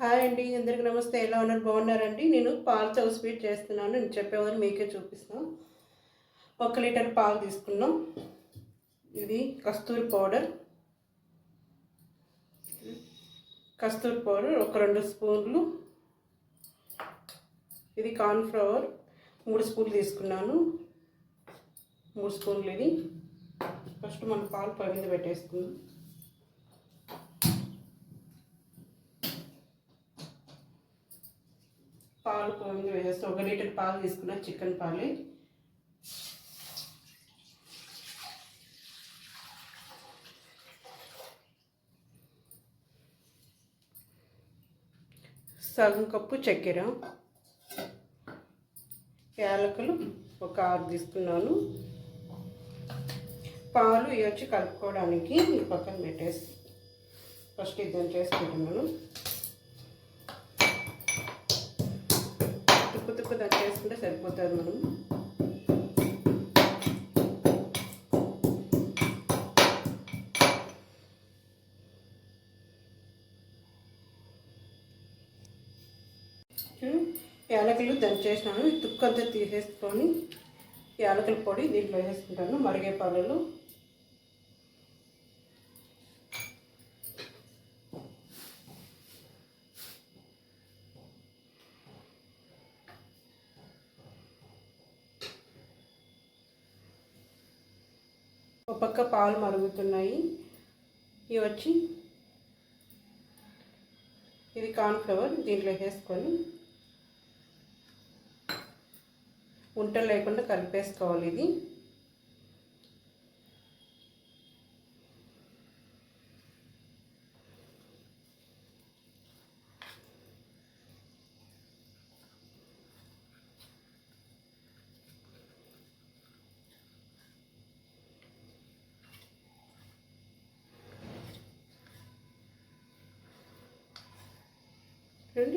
Hi అండి, అందరికీ నమస్తే. ఎలా ఉన్నారు? బాగున్నారండి? నేను పాలతో స్వీట్ చేస్తున్నాను. నేను చెప్పేవారు మీకే చూపిస్తాను. 1 లీటర్ పాలు తీసుకున్నాం. ఇది కస్తూరి పౌడర్ ఒక 2 స్పూన్లు. ఇది కార్న్ఫ్లవర్ 3 స్పూన్లు తీసుకున్నాను. 3 స్పూన్లు ఇది. ఫస్ట్ మనం పాలు పొయ్యి మీద పెట్టేసుకుందాం. పాలు పొయ్యి మీద వేసేస్తాం. 1 లీటర్ పాలు తీసుకున్నా, చికెన్ పాలే. సగం కప్పు చక్కెర, యాలకులు ఒక 6 తీసుకున్నాను. పాలు ఇవి వచ్చి కలుపుకోవడానికి ఈ పక్కన పెట్టేసి ఫస్ట్ ఇద్దరు చేసుకుంటున్నాను. తుక్కు దాన్ని చేసుకుంటే సరిపోతుంది. మనం యాలకులు దంచేసినాను. ఈ తుక్కు అంతా తీసేసుకొని యాలకుల పొడి దీంట్లో వేసుకుంటాను. మరిగే పాలలో ఒక పక్క పాలు మరుగుతున్నాయి. ఇవి వచ్చి ఇది కార్న్ఫ్లవర్ దీంట్లో వేసుకొని ఉంటలు లేకుండా కలిపేసుకోవాలి. ఇది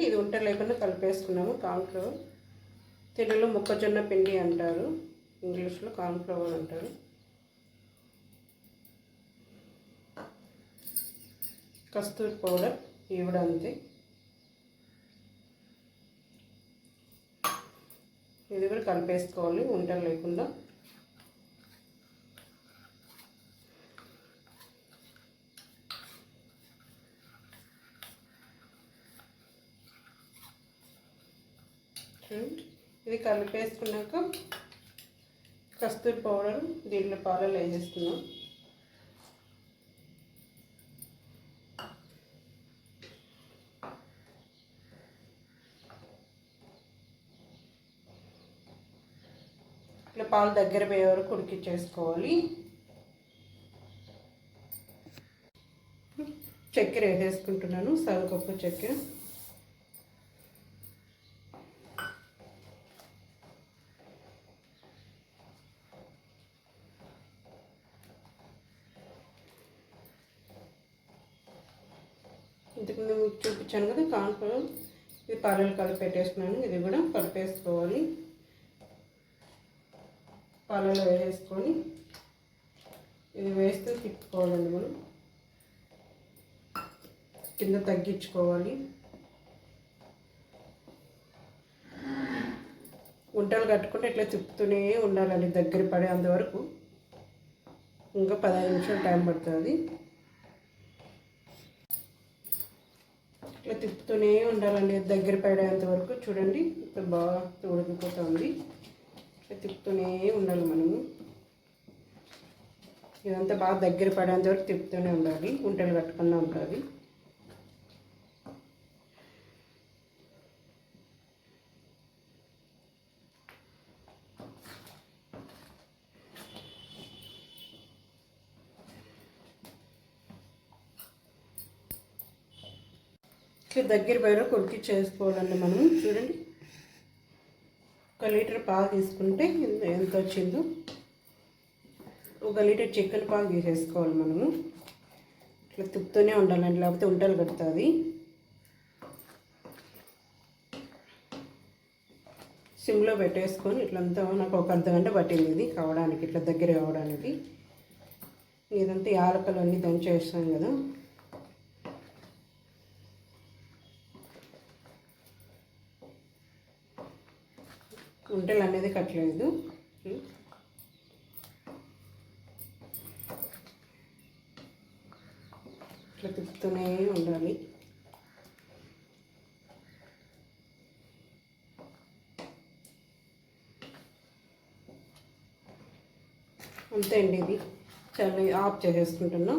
ఇది ఉంట లేకుండా కలిపేసుకున్నాము. కార్న్ఫ్లవర్ తెలుగులో మొక్కజొన్న పిండి అంటారు, ఇంగ్లీష్లో కార్న్ఫ్లవర్ అంటారు. కస్తూరి పౌడర్ ఇవి కూడా అంతే. ఇది కూడా కలిపేసుకోవాలి ఉంటలు లేకుండా. ఇది కలిపేసుకున్నాక కస్తూరి పౌడర్ దీంట్లో పాలలో వేసేస్తున్నాం. ఇట్లా పాలు దగ్గర పోయే వరకు ఉడికించేసుకోవాలి. చక్కెర వేసేసుకుంటున్నాను, సగం కప్పు చక్కెర. ఇంతకుముందు మీకు చూపించాను కదా కార్న్ఫ్లవర్, ఇది పాలలో కలిపి పెట్టేసుకున్నాను. ఇది కూడా కలిపేసుకోవాలి. పాలలో వేసేసుకొని ఇది వేస్తే తిప్పుకోవాలండి. మనం కింద తగ్గించుకోవాలి. ఉంటలు కట్టుకుంటే ఇట్లా తిప్పుతూనే ఉండాలండి, దగ్గర పడే అంతవరకు. ఇంకా 15 నిమిషాలు టైం పడుతుంది. ఇట్లా తిప్పుతూనే ఉండాలండి దగ్గర పడేంత వరకు. చూడండి ఇప్పుడు బాగా ఉడికిపోతుంది. ఇట్లా తిప్పుతూనే ఉండాలి మనము. ఇదంతా బాగా దగ్గర పడేంత వరకు తిప్పుతూనే ఉండాలి, ఉంటలు కట్టకుండా ఉంటుంది. దగ్గర పైన కొరికి చేసుకోవాలండి మనం. చూడండి 1 లీటర్ పాలు తీసుకుంటే ఎంత వచ్చిందో 1 లీటర్ చికెన్ పాలు తీసేసుకోవాలి మనము. ఇట్లా తిప్పుతూనే ఉండాలండి, లేకపోతే ఉంటలు కడుతుంది. సిమ్లో పెట్టేసుకొని ఇట్లంతా నాకు ఒక అర్ధగంట పట్టింది ఇది కావడానికి, ఇట్లా దగ్గర కావడానికి. ఇదంతా యాలకలు అన్నీ దంచేస్తాం కదా, ఉంటలు అనేది కట్టలేదు. ఇట్లా తిప్పుతూనే ఉండాలి. అంతే అండి, ఇది చాలా ఆఫ్ చేసేసుకుంటున్నాం.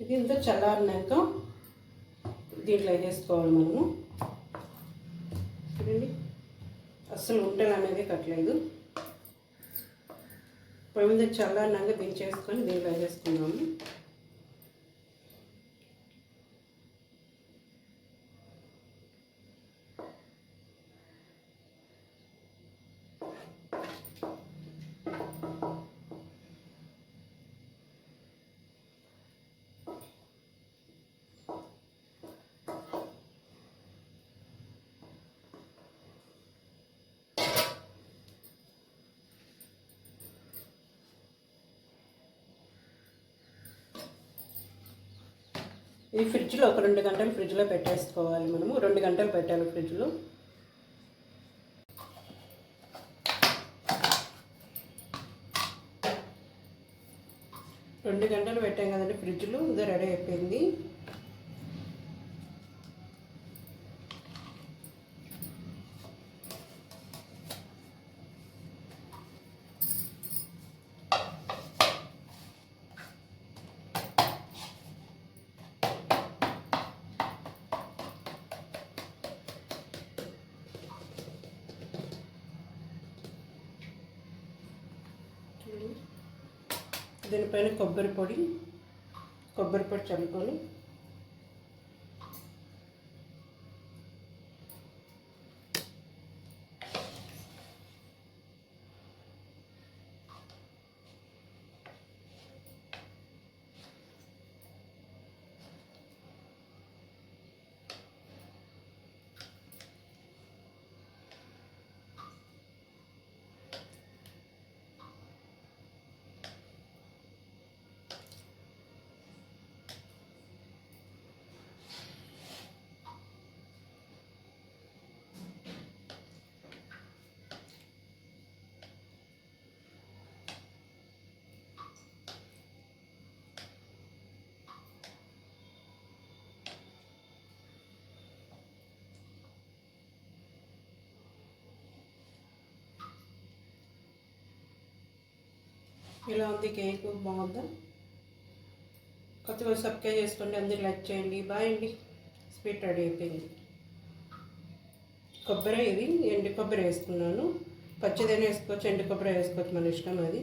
ఇది ఇంత చల్లారినాక దీంట్లో వేసుకోవాలి మనము. చూడండి, అస్సలు ఉంటలు అనేది కట్టలేదు. పొయ్యి మీద చల్లారినాక దించేసుకొని దీంట్లో వేసుకున్నాము. ఇది ఫ్రిడ్జ్లో ఒక 2 గంటలు ఫ్రిడ్జ్లో పెట్టేసుకోవాలి. మనము 2 గంటలు పెట్టాలి ఫ్రిడ్జ్లో. రెండు గంటలు పెట్టాం కదండి ఫ్రిడ్జ్లో, ఇది రెడీ అయిపోయింది. దీనిపైన కొబ్బరి పొడి చల్లుకొని ఇలా ఉంది కేక్. బాగుందా? కొత్తగా సబ్స్క్రైబ్ చేసుకోండి, అందరూ లైక్ చేయండి. బాయ్ అండి. స్వీట్ రెడీ అయిపోయింది. కొబ్బరి, ఇది ఎండు కొబ్బరి వేసుకున్నాను. పచ్చిదైనా వేసుకోవచ్చు, ఎండు కొబ్బరి వేసుకోవచ్చు, మన ఇష్టం అది.